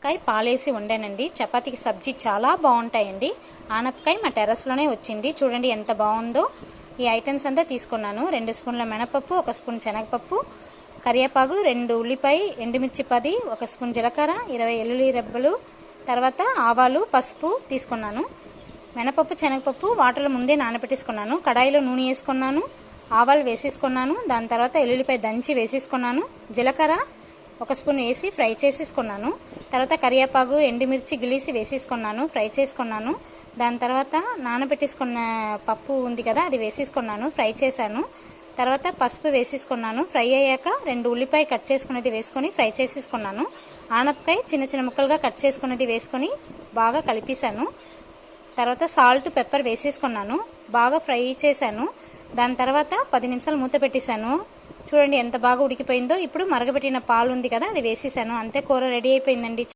ఆనపకాయ పాలేసి వండానండి. చపాతీకి సబ్జీ చాలా బాగుంటాయండి. ఆనపకాయ మా టెర్రస్లోనే వచ్చింది. చూడండి ఎంత బాగుందో. ఈ ఐటమ్స్ అంతా తీసుకున్నాను. 2 స్పూన్ల మినపప్పు, 1 స్పూన్ శనగపప్పు, కరివేపాకు, 2 ఉల్లిపాయ, ఎండుమిర్చి 10, 1 స్పూన్ జీలకర్ర, 20 వెల్లుల్లి రెబ్బలు, తర్వాత ఆవాలు, పసుపు తీసుకున్నాను. మినపప్పు, శనగపప్పు వాటర్లో ముందే నానబెట్టేసుకున్నాను. కడాయిలో నూనె వేసుకున్నాను, ఆవాలు వేసేసుకున్నాను. దాని తర్వాత ఎల్లుల్లిపాయ దంచి వేసేసుకున్నాను. జీలకర్ర 1 స్పూన్ వేసి ఫ్రై చేసేసుకున్నాను. తర్వాత కరివేపాకు, ఎండుమిర్చి గిలిసి వేసేసుకున్నాను, ఫ్రై చేసుకున్నాను. దాని తర్వాత నానబెట్టేసుకున్న పప్పు ఉంది కదా, అది వేసేసుకున్నాను, ఫ్రై చేశాను. తర్వాత పసుపు వేసేసుకున్నాను. ఫ్రై అయ్యాక 2 ఉల్లిపాయ కట్ చేసుకునేది వేసుకొని ఫ్రై చేసేసుకున్నాను. ఆనపకాయ చిన్న చిన్న ముక్కలుగా కట్ చేసుకునేది వేసుకొని బాగా కలిపేశాను. తర్వాత సాల్ట్, పెప్పర్ వేసేసుకున్నాను, బాగా ఫ్రై చేశాను. దాని తర్వాత 10 నిమిషాలు మూత పెట్టేశాను. చూడండి ఎంత బాగా ఉడికిపోయిందో. ఇప్పుడు మరగబెట్టిన పాలు ఉంది కదా, అది వేసేసాను. అంతే, కూర రెడీ అయిపోయిందండి.